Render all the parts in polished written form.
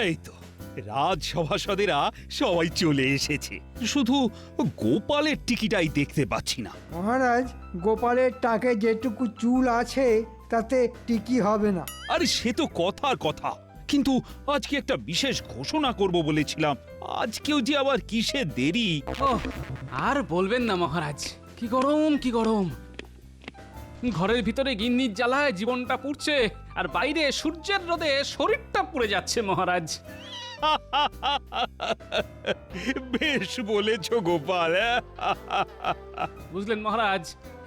এই তো রাজসভাসদেরা সবাই চলে এসেছে, শুধু গোপালের টিকিটাই দেখতে পাচ্ছি না। মহারাজ, গোপালের টাকে যেটুকু চুল আছে তাতে টিকি হবে না। আরে সে তো কথার কথা, কিন্তু আজকে একটা বিশেষ ঘোষণা করব বলেছিলাম। আজকেও যে আবার কিসে দেরি। ওহ, আর বলবেন না মহারাজ, কি গরম কি গরম। ঘরের ভিতরে গিন্নির জ্বালায় জীবনটা পুড়ছে, আর বাইরে সূর্যের রোদে শরীরটা পুড়ে যাচ্ছে মহারাজ। বেশ বলেছ গোপাল। বুঝলেন মহারাজ,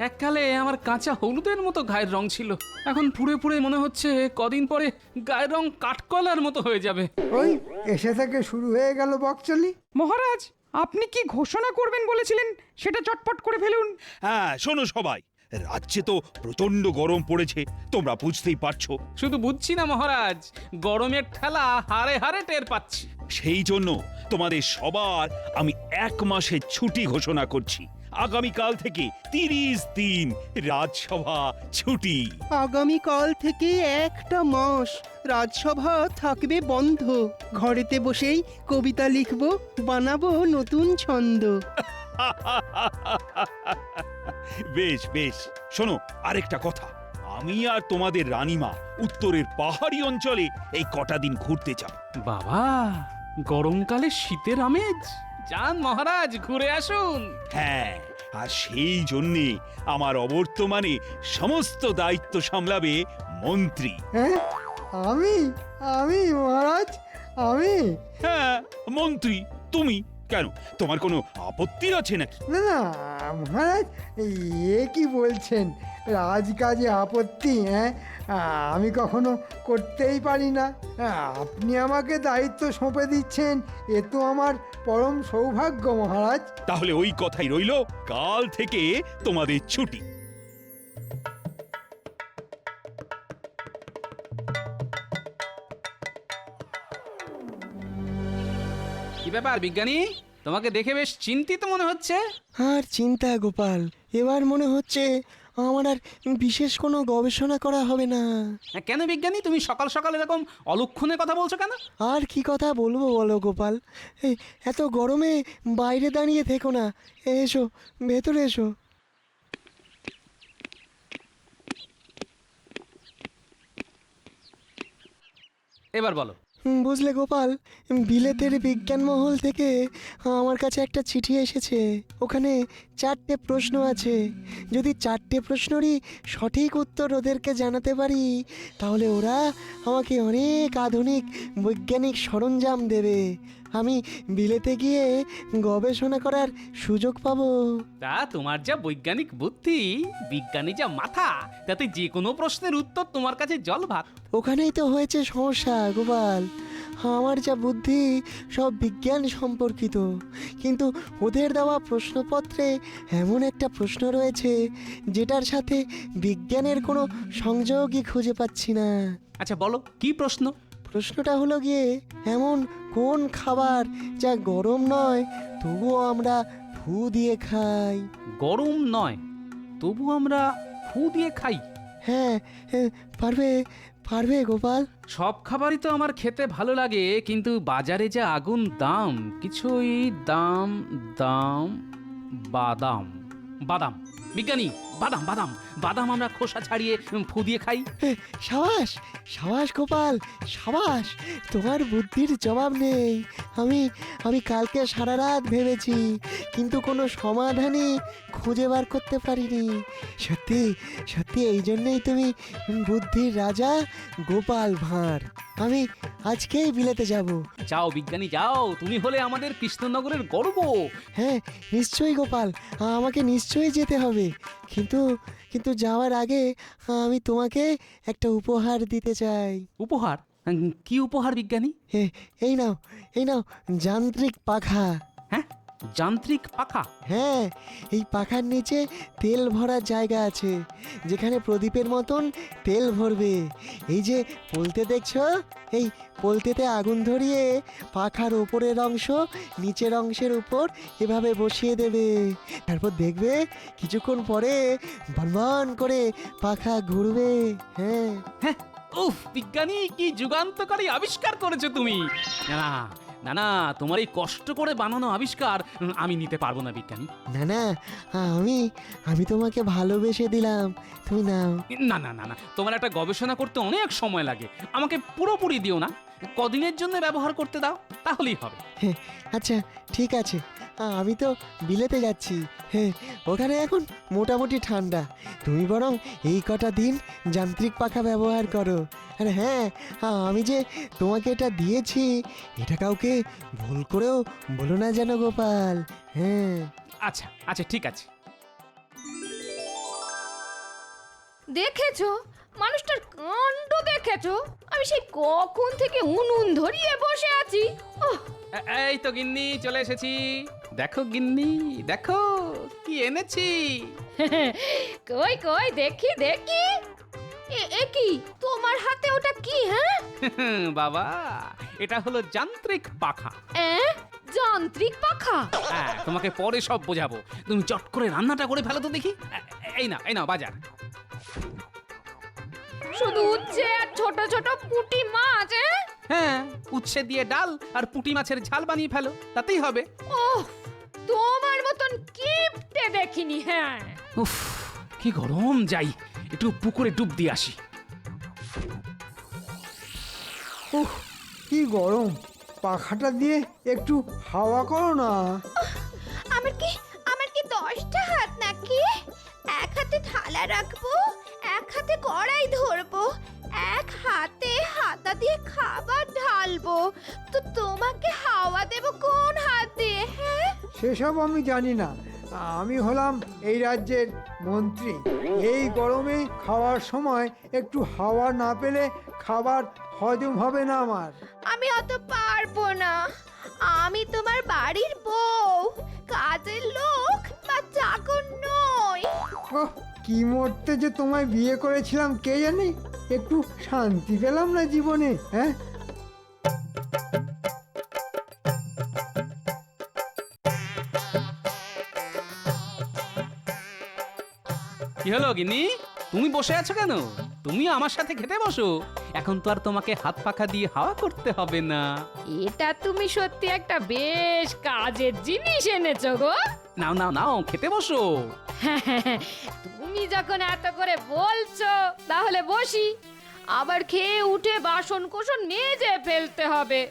এককালে আমার কাঁচা হলুদের মতো গায়ের রং ছিল, এখন পুড়ে পুড়ে মনে হচ্ছে কদিন পরে গায়ের রং কাঠকয়লার মতো হয়ে যাবে। ওই এসে থেকে শুরু হয়ে গেল বকচলি। মহারাজ, আপনি কি ঘোষণা করবেন বলেছিলেন সেটা চটপট করে ফেলুন। হ্যাঁ, শোনো সবাই, রাজ্যে তো প্রচন্ড গরম পড়েছে, তোমরা বুঝতেই পারছো। শুধু বুঝছি না মহারাজ, গরমের ঠেলা হাড়ে হাড়ে টের পাচ্ছি। সেই জন্য তোমাদের সবার আমি 1 মাসের ছুটি ঘোষণা করছি। আগামীকাল থেকে 30 দিন রাজসভা ছুটি। আগামীকাল থেকে একটা মাস রাজসভা থাকবে বন্ধ। ঘরেতে বসেই কবিতা লিখব, বানাবো নতুন ছন্দ। বেশ বেশ, শোনো আরেকটা কথা, আমি আর তোমাদের রানীমা উত্তরের পাহাড়ি অঞ্চলে এই কটা দিন ঘুরতে যাব। বাবা, গরমকালে শীতের আমেজ, যান মহারাজ, ঘুরে আসুন। হ্যাঁ, আর সেই জন্যে আমার অবর্তমানে সমস্ত দায়িত্ব সামলাবে মন্ত্রী। হ্যাঁ, আমি আমি মহারাজ, আমি? হ্যাঁ, মন্ত্রী তুমি। কেন, তোমার কোনো আপত্তি আছে নাকি? না না মহারাজ, এ কি বলছেন? রাজকাজে আপত্তি? হ্যাঁ, আমি কখনো করতেই পারি না। আপনি আমাকে দায়িত্ব সঁপে দিচ্ছেন, এ তো আমার পরম সৌভাগ্য মহারাজ। তাহলে ওই কথাই রইল, কাল থেকে তোমাদের ছুটি। কি ব্যাপার বিজ্ঞানী, তোমাকে দেখে বেশ চিন্তিত মনে হচ্ছে। আর চিন্তা গোপাল, এবার মনে হচ্ছে আমার আর বিশেষ কোনো গবেষণা করা হবে না। কেন বিজ্ঞানী, তুমি সকাল সকাল এরকম অলক্ষণে কথা বলছো কেন? আর কি কথা বলবো বলো গোপাল, এই এত গরমে বাইরে দাঁড়িয়ে থেকো না, এসো ভেতরে এসো। এবার বলো। বুঝলে গোপাল, বিলেতের বিজ্ঞান মহল থেকে আমার কাছে একটা চিঠি এসেছে। ওখানে 4টে প্রশ্ন আছে। যদি 4টে প্রশ্নেরই সঠিক উত্তর ওদেরকে জানাতে পারি, তাহলে ওরা আমাকে অনেক আধুনিক বৈজ্ঞানিক সরঞ্জাম দেবে। আমি বিলেতে গিয়ে গবেষণা করার সুযোগ পাবো। তা তোমার যা বৈজ্ঞানিক বুদ্ধি, বিজ্ঞানী যা মাথা, তাতে যে কোনো প্রশ্নের উত্তর তোমার কাছে জল ভাত। ওখানেই তো হয়েছে সমস্যা গোপাল। আমার যা বুদ্ধি সব বিজ্ঞান সম্পর্কিত, কিন্তু ওদের দেওয়া প্রশ্নপত্রে এমন একটা প্রশ্ন রয়েছে যেটার সাথে বিজ্ঞানের কোনো সংযোগই খুঁজে পাচ্ছি না। আচ্ছা বলো, কি প্রশ্ন? প্রশ্নটা হলো গিয়ে, এমন কোন খাবার যা গরম নয় তবুও আমরা ফু দিয়ে খাই? গরম নয় তবু আমরা ফু দিয়ে খাই? হ্যাঁ, পারবে পারবে গোপাল? সব খাবারই তো আমার খেতে ভালো লাগে, কিন্তু বাজারে যা আগুন দাম, কিছুই দাম দাম বাদাম। বাদাম বিজ্ঞানী, বাদাম বাদাম বাদাম আমরা খোসা ছাড়িয়ে ফু দিয়ে খাই। সাবাস সাবাস গোপাল, সাবাস, তোমার বুদ্ধির জবাব নেই। আমি আমি কালকে সারা রাত ভেবেছি, কিন্তু কোনো সমাধানই খুঁজে বার করতে পারিনি। সত্যি সত্যি এই জন্যই তুমি বুদ্ধির রাজা গোপাল ভাঁড়। আমি আজকেই বিলেতে যাব। যাও বিজ্ঞানী যাও, তুমি হলে আমাদের কৃষ্ণনগরের গর্ব। হ্যাঁ নিশ্চয়ই গোপাল, আমাকে নিশ্চয়ই যেতে হবে, কিন্তু কিন্তু যাওয়ার আগে আমি তোমাকে একটা উপহার দিতে চাই। উপহার? কি উপহার বিজ্ঞানী? এই নাও, এই নাও যান্ত্রিক পাখা। হ্যাঁ, যান্ত্রিক পাখা? হ্যাঁ, এই পাখার নিচে তেল ভরার জায়গা আছে, যেখানে প্রদীপের মতন তেল ভরবে। এই যে পলতে দেখছো, এই পলতেতে আগুন ধরিয়ে পাখার ওপরের অংশ নিচের অংশের উপর এভাবে বসিয়ে দেবে। তারপর দেখবে কিছুক্ষণ পরে বনবন করে পাখা ঘুরবে। হ্যাঁ হ্যাঁ, উফ বিজ্ঞানী, কি যুগান্তকারী আবিষ্কার করেছো তুমি! না না না, তোমার এই কষ্ট করে বানানো আবিষ্কার আমি নিতে পারবো না বিজ্ঞানী। না না, আমি আমি তোমাকে ভালোবেসে দিলাম, তুমি নাও। না না না না, তোমার একটা গবেষণা করতে অনেক সময় লাগে, আমাকে পুরোপুরি দিও না, কদিনের জন্য ব্যবহার করতে দাও, তাহলেই হবে। আচ্ছা ঠিক আছে, আমি তো বিলেতে যাচ্ছি। হ্যাঁ, ওখানে এখন মোটামুটি ঠান্ডা। তুমি বরং এই কটা দিন যান্ত্রিক পাখা ব্যবহার করো। আর হ্যাঁ, আমি যে তোমাকে এটা দিয়েছি, এটা কাউকে ভুল করেও বলো না যেন গোপাল। হ্যাঁ। আচ্ছা আচ্ছা ঠিক আছে। দেখেছো মানুষটার কাণ্ড দেখেছো? আমি সেই কখন থেকে উনুন ধরিয়ে বসে আছি। ওহ, এই তো গিন্নি চলে এসেছি। দেখো গিন্নি, দেখো কি এনেছি। কই কই দেখি দেখি। এ কি তোমার হাতে ওটা কি? হ্যাঁ বাবা, এটা হলো যান্ত্রিক পাখা। যান্ত্রিক পাখা? হ্যাঁ, তোমাকে পরে সব বোঝাবো, তুমি চট করে রান্নাটা করে ফেলো তো দেখি। এই না বাজার। শুধু উচ্ছে আর ছোট ছোট পুঁটি মাছ? হ্যাঁ, উচ্ছে দিয়ে ডাল আর পুঁটি মাছের ঝাল বানিয়ে ফেলো, তাতেই হবে। ওহ, তোমার মতন কিপটে দেখিনি। হ্যাঁ উফ, কি গরম! যাই একটু পুকুরে ডুব দিয়ে আসি। উহ, কি গরম! পাখাটা দিয়ে একটু হাওয়া করো না। আমার কি 10টা হাত নাকি? এক হাতে থালা রাখবো, এক হাতে কড়াই ধরবো, এক হাতে হাতা দিয়ে খাবার ঢালবো, তো তোমাকে হাওয়া দেব কোন হাত দিয়ে? হ্যাঁ সেসব আমি জানি না। আমি হলাম এই রাজ্যের মন্ত্রী। এই গরমে খাওয়ার সময় একটু হাওয়া না পেলে খাবার হজম হবে না আমার। আমি অত পারবো না। আমি তোমার বাড়ির বউ, কাজের লোক বা চাকর নই। ওহ, কি মরতে যে তোমায় বিয়ে করেছিলাম কে জানে, একটু শান্তি পেলাম না জীবনে। হ্যাঁ, কি হলো গিন্নি, তুমি বসে আছো কেন? তুমি আমার সাথে খেতে বসো, এখন তো আর তোমাকে হাত পাখা দিয়ে হাওয়া করতে হবে না। এটা তুমি সত্যি একটা বেশ কাজের জিনিস এনেছো গো। নাও নাও নাও, খেতে বসো। তুমি যখন এত করে বলছো তাহলে বসি। আবার খেয়ে উঠে বাসন কোসন মেজে ফেলতে হবে।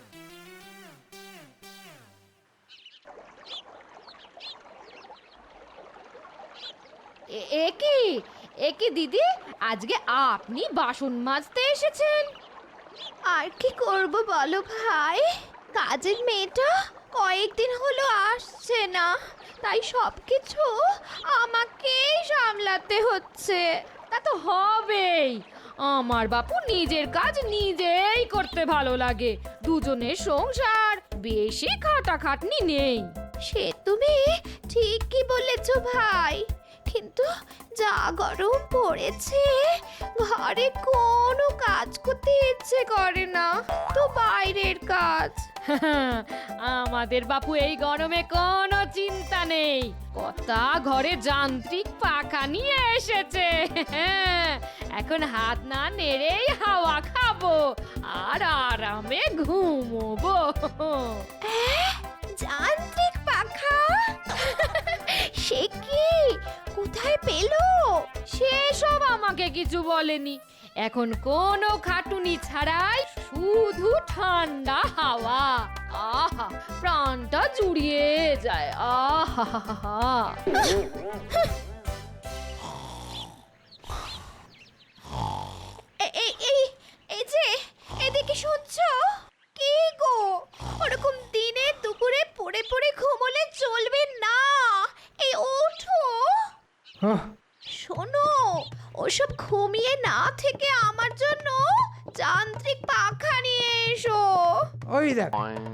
এ কি দিদি, আজকে আপনি বাসন মাজতে এসেছেন? আর কি করব বলো ভাই, কাজের মেয়েটা কয়েকদিন হলো আসছে না, তাই সবকিছু আমাকেই সামলাতে হচ্ছে। তা তো হবেই, আমার বাপু নিজের কাজ নিজেই করতে ভালো লাগে। দুজনের সংসার, বেশি খাটাখাটনি নেই। সে তুমি ঠিকই বলেছো ভাই, কিন্তু যা গরম পড়েছে, ঘরে কোনো কাজ করতে ইচ্ছে করে না, তো বাইরের কাজ। আমাদের বাপু এই গরমে কোনো চিন্তা নেই, কটা ঘরে যান্ত্রিক পাখা নিয়ে এসেছে। এখন হাত না নেড়েই হাওয়া খাবো আর আরামে ঘুমোবো। যান্ত্রিক পাখা? সে কি, কোথায় পেলো? সেসব আমাকে কিছু বলেনি। এখন কোনো খাটুনি ছাড়াই শুধু ঠান্ডা হাওয়া। আহা, প্রাণটা জুড়িয়ে যায়। আহা, এই যে, এদিকে শুনছো? কি গো, ওরকম দিনে দুপুরে পড়ে পড়ে ঘুমোলে চলবে না। এই ওঠো, হ্যাঁ, শোনো, ওসব ঘুমিয়ে না থেকে আমার জন্য যান্ত্রিক পাখা নিয়ে এসো। ওই দেখ,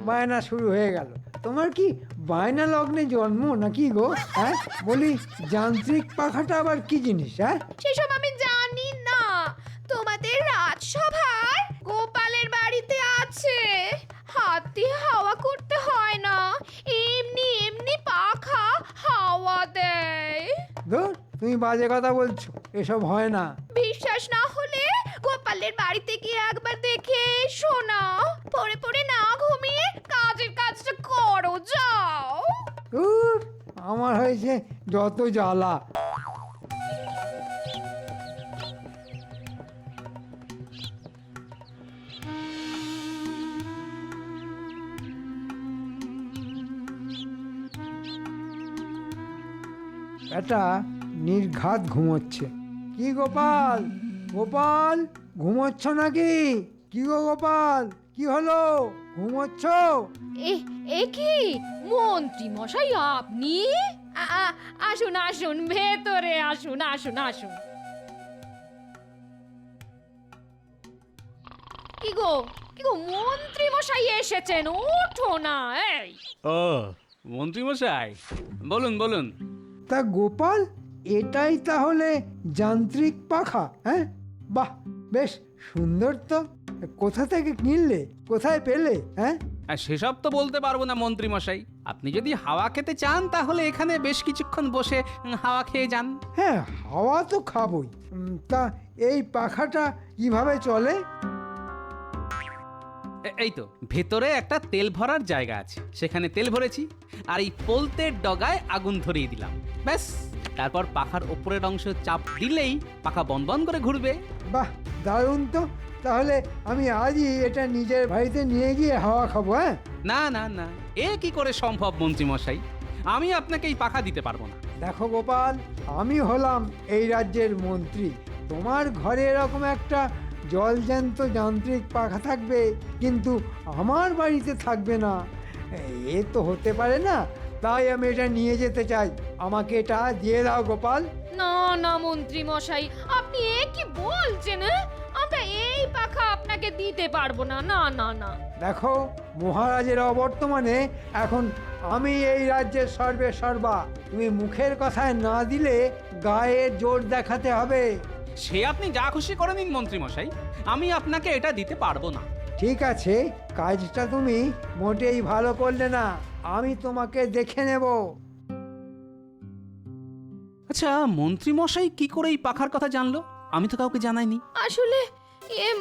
বায়না শুরু হয়ে গেল। তোমার কি বায়না লগ্নে জন্ম নাকি গো? হ্যাঁ, বলি যান্ত্রিক পাখাটা আবার কি জিনিস? হ্যাঁ, সেসব আমি জানি না। তোমাদের রাজসভার গোপালের বাড়িতে আছে, হাত দিয়ে হাওয়া করতে হয় না, এমনি এমনি পাখা হাওয়া দেয়। ধুর, তুমি বাজে কথা বলছো, এসব হয় না। বিশ্বাস না হলে গোপালের বাড়িতে আমার হয়েছে যত জ্বালা। এটা নির্ঘাত ঘুমোচ্ছে। কি গোপাল, গোপাল ঘুমোচ্ছ নাকি? কি গো গোপাল, কি হলো, ঘুমোচ্ছ? এ কি মন্ত্রী মশাই আপনি? আসুন আসুন, ভেতরে আসুন, আসুন আসুন। কি গো মন্ত্রী মশাই এসেছেন, ওঠো না। এই ও মন্ত্রী মশাই, বলুন বলুন। তা গোপাল, এটাই তাহলে যান্ত্রিক পাখা? হ্যাঁ, বাহ, বেশ সুন্দর তো। কোথা থেকে কিনলে, কোথায় পেলে? হ্যাঁ, আর সেসব তো বলতে পারবো না মন্ত্রী মশাই। আপনি যদি হাওয়া খেতে চান তাহলে এখানে বেশ কিছুক্ষণ বসে হাওয়া খেয়ে যান। হ্যাঁ, হাওয়া তো খাবই। তা এই পাখাটা কিভাবে চলে? এই তো ভেতরে একটা তেল ভরার জায়গা আছে, সেখানে তেল ভরেছি, আর এই পোলতের ডগায় আগুন ধরিয়ে দিলাম, ব্যাস। তারপর পাখার ওপরের অংশ চাপ দিলেই পাখা বন বন করে ঘুরবে। বাহ, দারুণ তো। তাহলে আমি আজই এটা নিজের বাড়িতে নিয়ে গিয়ে হাওয়া খাবো। হ্যাঁ, না না না, এ কি করে সম্ভব মন্ত্রী মশাই? আমি আপনাকে এই পাখা দিতে পারবো না। দেখো গোপাল, আমি হলাম এই রাজ্যের মন্ত্রী। তোমার ঘরে এরকম একটা জলজ্যান্ত যান্ত্রিক পাখা থাকবে, কিন্তু আমার বাড়িতে থাকবে না। এ তো হতে পারে না। তাই আমি এটা নিয়ে যেতে চাই। আমাকে এটা দিয়ে দাও গোপাল। না না মন্ত্রী মশাই, আপনি এ কি বলছেন? আমরা এই পাখা আপনাকে দিতে পারবো না। না না না। দেখো, মহারাজের অবর্তমানে এখন আমি এই রাজ্যের সর্বে সর্বা। তুমি মুখের কথায় না দিলে গায়ের জোর দেখাতে হবে। সে আপনি যা খুশি করে নিন মন্ত্রী মশাই, আমি আপনাকে এটা দিতে পারবো না। ঠিক আছে, কাজটা তুমি মোটেই ভালো করলে না। আমি তোমাকে দেখে নেব। আচ্ছা মন্ত্রী মশাই কি করে এই পাখার কথা জানলো? আমি তো কাউকে জানাইনি। আসলে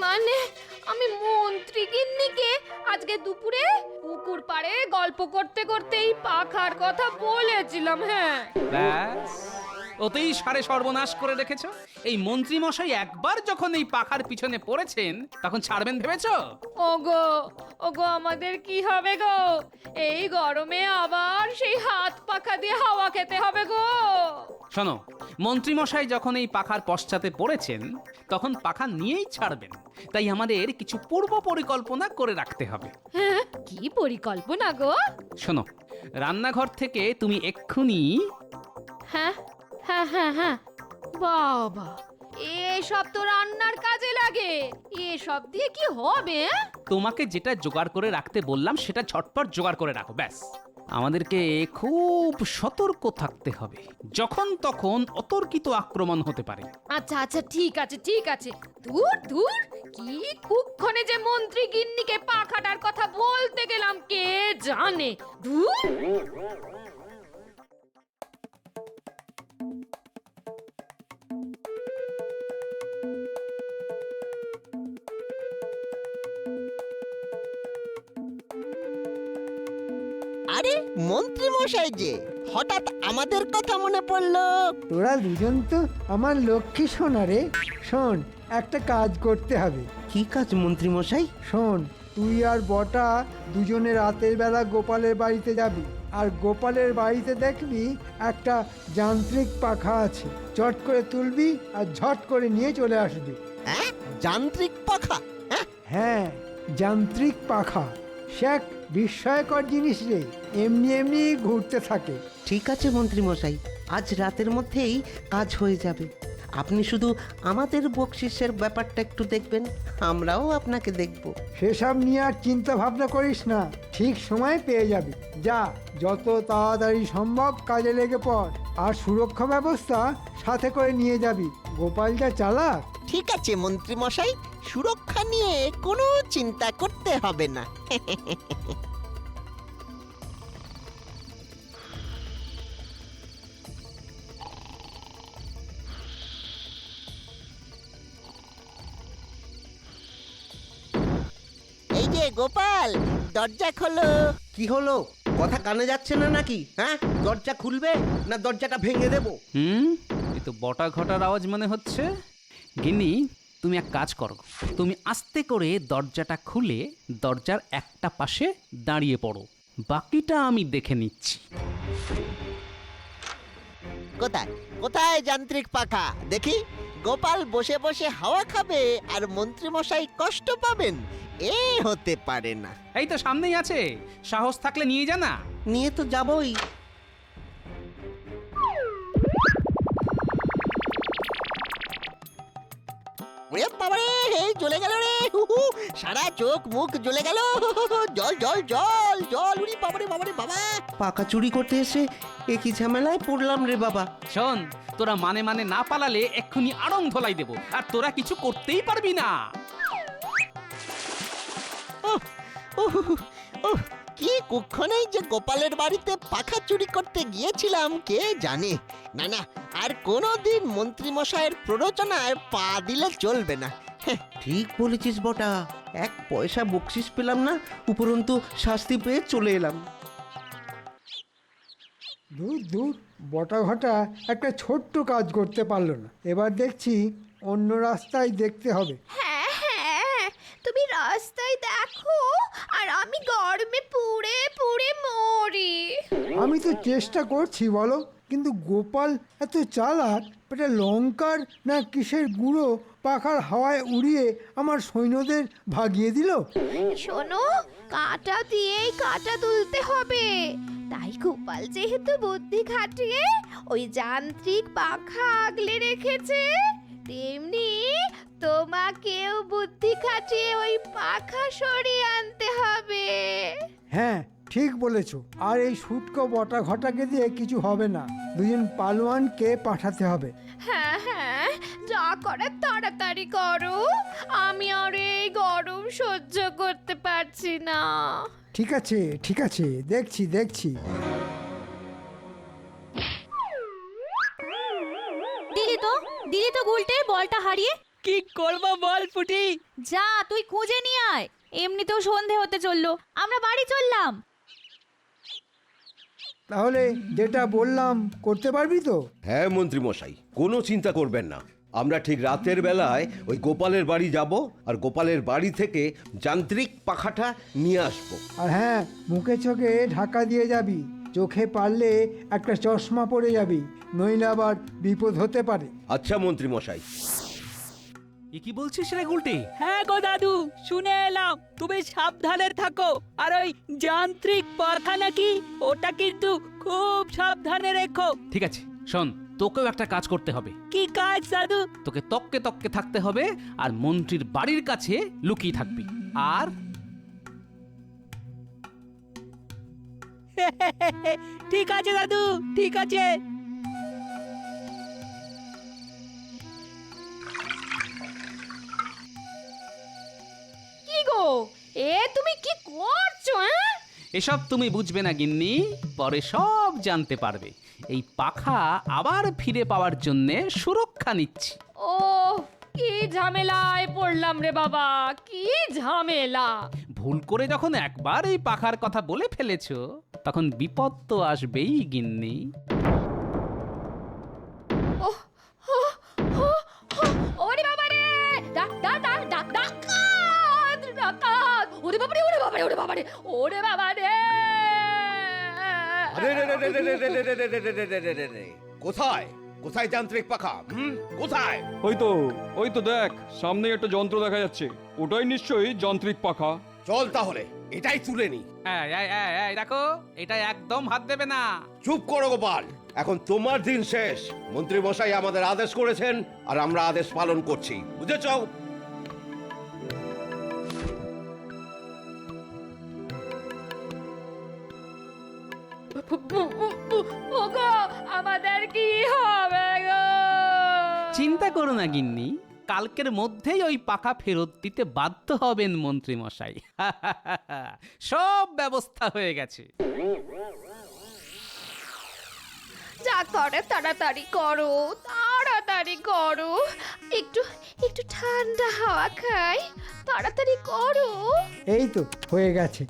মানে আমি মন্ত্রী গিন্নিকে আজকে দুপুরে পুকুর পাড়ে গল্প করতে করতে এই পাখার কথা বলেছিলাম। হ্যাঁ, ব্যাস, ওতেই সারে সর্বনাশ করে রেখেছো। এই মন্ত্রী মশাই একবার যখন এই পাখার পিছনে পড়েছেন তখন ছাড়বেন ভেবেছো? ওগো আমাদের কি হবে গো? এই গরমে আবার সেই হাত পাখা দিয়ে হাওয়া খেতে হবে গো। শোনো, মন্ত্রী মশাই যখন এই পাখার পশ্চাতে পড়েছেন তখন পাখা নিয়েই ছাড়বেন। তাই আমাদের কিছু পূর্ব পরিকল্পনা করে রাখতে হবে। হ্যাঁ, কি পরিকল্পনা গো? শোনো, রান্নাঘর থেকে তুমি এক্ষুনি হ্যাঁ হ্যাঁ হ্যাঁ হ্যাঁ, বাবা, এসব তো রান্নার কাজে লাগে। এসব দিয়ে কি হবে? তোমাকে যেটা জোগাড় করে রাখতে বললাম সেটা ঝটপট জোগাড় করে রাখো, ব্যাস। আমাদেরকে খুব সতর্ক থাকতে হবে, যখন তখন অতর্কিত আক্রমণ হতে পারে। আচ্ছা আচ্ছা, ঠিক আছে ঠিক আছে। দূর দূর, কি কুক্ষণে যে মন্ত্রী গিন্নিকে পাখাটার কথা বলতে গেলাম কে জানে। দূর। আরে মন্ত্রী মশাই যে, হঠাৎ আমাদের কথা মনে পড়লো। তোরা দুজন তো আমার লক্ষ্মী সোনা রে। শোন, একটা কাজ করতে হবে। কি কাজ মন্ত্রী মশাই? শোন, তুই আর বটা দুজনে রাতের বেলা গোপালের বাড়িতে যাবি, আর গোপালের বাড়িতে দেখবি একটা যান্ত্রিক পাখা আছে। চট করে তুলবি আর ঝট করে নিয়ে চলে আসবি। হ্যাঁ, যান্ত্রিক পাখা? হ্যাঁ, যান্ত্রিক পাখা। সে এক বিস্ময়কর জিনিস রে, এমনি এমনি ঘুরতে থাকে। ঠিক আছে মন্ত্রী মশাই, আজ রাতের মধ্যেই কাজ হয়ে যাবে। আপনি শুধু আমাদের বকশিসের ব্যাপারটা একটু দেখবেন, আমরাও আপনাকে দেখব। সেসব নিয়ে আর চিন্তা ভাবনা করিস না, ঠিক সময় পেয়ে যাবি। যা, যত তাড়াতাড়ি সম্ভব কাজে লেগে পড়, আর সুরক্ষা ব্যবস্থা সাথে করে নিয়ে যাবি। গোপাল যা চালাক। ঠিক আছে মন্ত্রী মশাই, সুরক্ষা নিয়ে কোনো চিন্তা করতে হবে না। এই যে গোপাল, দরজা খোলো। কি হলো? কথা কানে যাচ্ছে না নাকি? হ্যাঁ, দরজা খুলবে না দরজাটা ভেঙে দেবো? এ তো বটা ঘটার আওয়াজ মনে হচ্ছে। গিন্নি, তুমি এক কাজ করো, তুমি আস্তে করে দরজাটা খুলে দরজার একটা পাশে দাঁড়িয়ে পড়ো, বাকিটা আমি দেখে নিচ্ছি। কোথায় কোথায় যান্ত্রিক পাখা দেখি? গোপাল বসে বসে হাওয়া খাবে আর মন্ত্রীমশাই কষ্ট পাবেন, এ হতে পারে না। এই তো সামনেই আছে, সাহস থাকলে নিয়ে যা না। নিয়ে তো যাবই। ওরে বাবারে, এই জ্বলে গেল রে, হুহু, সারা চোখ মুখ জ্বলে গেল, জল জল জল জল, উড়ি বাবারে বাবারে বাবা। পাকা চুরি করতে এসে এ কি ঝামেলায় পড়লাম রে বাবা। শোন, তোরা মানে মানে না পালালে এক্ষুনি আড়ং ধলাই দেব, আর তোরা কিছু করতেই পারবি না। ওহ, কি কুক্ষণেই যে গোপালের বাড়িতে পাখা চুরি করতে গিয়েছিলাম কে জানে। না না, আর কোনোদিন মন্ত্রীমশাইয়ের প্ররোচনায় পা দিলে চলবে না। ঠিক বলেছিস বটা, এক পয়সা বকশিস পেলাম না, উপরন্তু শাস্তি পেয়ে চলে এলাম। দূর দূর, বটা ঘটা একটা ছোট্ট কাজ করতে পারলো না, এবার দেখছি অন্য রাস্তায় দেখতে হবে। হ্যাঁ হ্যাঁ, তুমি রাস্তায় দেখো আর আমি গরমে পুড়ে পুড়ে মরি। আমি তো চেষ্টা করছি বলো, কিন্তু গোপাল এত চালাক, এটা লঙ্কার না কিসের গুঁড়ো পাখার হাওয়ায় উড়িয়ে আমার সৈন্যদের ভাগিয়ে দিল। শোনো, কাঁটা দিয়েই কাঁটা তুলতে হবে। তাই গোপাল যেহেতু বুদ্ধি খাটিয়ে ওই যান্ত্রিক পাখা আগলে রেখেছে, তেমনি তোমাকেও বুদ্ধি খাটিয়ে ওই পাখা সরিয়ে আনতে হবে। হ্যাঁ, ঠিক বলেছো। আর এই শুটকো বটা ঘটাকে দিয়ে কিছু হবে না, দুজন পালোয়ানকে পাঠাতে হবে। হ্যাঁ হ্যাঁ, যা করার তাড়াতাড়ি করো, আমি আর এই গরম সহ্য করতে পারছি না। ঠিক আছে ঠিক আছে, দেখছি দেখছি। দিলি তো গুলটে বলটা হারিয়ে। কি করবো বল ফুটি? যা তুই খুঁজে নিয়ে আয়, এমনিতেও সন্ধে হতে চললো, আমরা বাড়ি চললাম। তাহলে যেটা বললাম করতে পারবি তো? হ্যাঁ মন্ত্রী মশাই, কোনো চিন্তা করবেন না, আমরা ঠিক রাতের বেলায় ওই গোপালের বাড়ি যাব আর গোপালের বাড়ি থেকে যান্ত্রিক পাখাটা নিয়ে আসব। আর হ্যাঁ, মুখে চোখে ঢাকা দিয়ে যাবি, চোখে পারলে একটা চশমা পরে যাবি, নইলে আবার বিপদ হতে পারে। আচ্ছা মন্ত্রী মশাই। এ কি বলছিস রে গুলটে? হ্যাঁ গো দাদু, শুনে এলাম তুমি সাবধানে থাকো, আর ওই যান্ত্রিক পাখা নাকি, ওটা কিন্তু খুব সাবধানে রেখো। ঠিক আছে, শোন, তোকেও একটা কাজ করতে হবে। কি কাজ দাদু? তোকে তককে তককে থাকতে হবে আর মন্ত্রীর বাড়ির কাছে লুকিয়ে থাকবি। আর ঠিক আছে দাদু, ঠিক আছে। কি গো, এ তুমি কি করছো? এসব তুমি বুঝবে না গিন্নি, পরে সব জানতে পারবে। এই পাখা আবার ফিরে পাওয়ার জন্য সুরক্ষা নিচ্ছি। ও, কি ঝামেলায় পড়লাম রে বাবা, কি ঝামেলা। ভুল করে যখন একবার এই পাখার কথা বলে ফেলেছো, তখন বিপদ তো আসবেই গিন্নি। ওরে বাবা রে, ডাক্তার ডাক্তার, ওরে বাবা রে, ওরে বাবা রে, ওরে বাবা রে, ওরে বাবা রে। কোথায় কোথায় যান্ত্রিক পাখা? কোথায়? ওই তো দেখ, সামনে একটা যন্ত্র দেখা যাচ্ছে, ওটাই নিশ্চয়ই যান্ত্রিক পাখা। চল তাহলে এটাই তুলে নি। এই দেখো, এটা একদম হাত দেবে না। চুপ করো গোপাল, এখন তোমার দিন শেষ। মন্ত্রী মশাই আমাদের আদেশ করেছেন আর আমরা আদেশ পালন করছি, বুঝেছ? ওগো, আমাদের কি হবে গো? চিন্তা করো না গিন্নি, কালকের মধ্যেই ওই পাখা ফেরত দিতে বাধ্য হবেন মন্ত্রী মশাই। সব ব্যবস্থা হয়ে গেছে। যা করে তাড়াতাড়ি করো, তাড়াতাড়ি করো, একটু একটু ঠান্ডা হাওয়া খাই, তাড়াতাড়ি করো। এই তো হয়ে গেছে।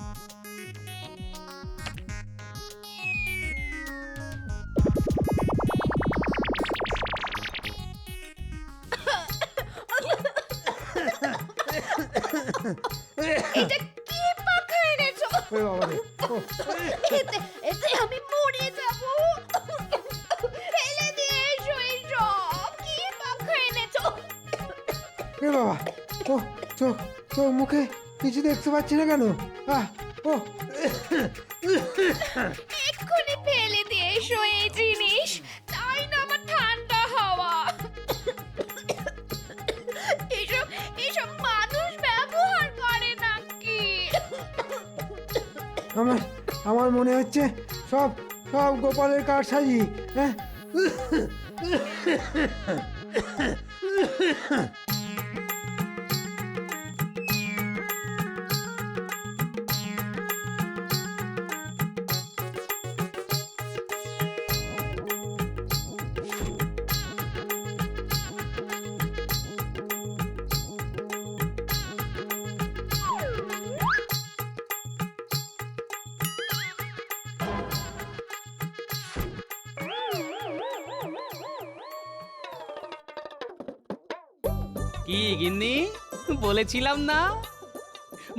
ওরে বাবা রে ও এতে এতে আমি মরে যাব। ফেলে দিয়ে এসো এসব। কি পাখা এনেছো? এ বাবা ও চোখ চোখ মুখে কিছু দেখতে পাচ্ছি না কেন? ও এক্ষুনি ফেলে দিয়ে এসো এই জিনিস। তাই না আমার ঠান্ডা হাওয়া। এসব এসব মানুষ ব্যবহার করে নাকি? আমার মনে হচ্ছে সব সব গোপালের কারসাজি। হ্যাঁ কি গিন্নি, বলেছিলাম না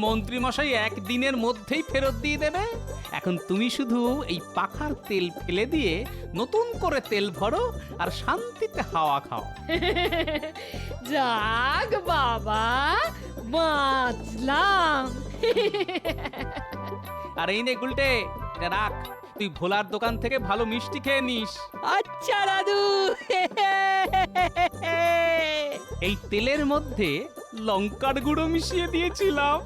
মন্ত্রী মশাই একদিনের মধ্যেই ফেরত দিয়ে দেবে। এখন তুমি শুধু এই পাখার তেল ফেলে দিয়ে নতুন করে তেল ভরো আর শান্তিতে হাওয়া খাও। যাক বাবা, বাঁচলাম। আর এই নে গুলটে, এটা রাখ, তুই ভোলার দোকান থেকে ভালো মিষ্টি খেয়ে নিস। আচ্ছা দাদু। এই তেলের মধ্যে লঙ্কার গুঁড়ো মিশিয়ে দিয়েছিলাম।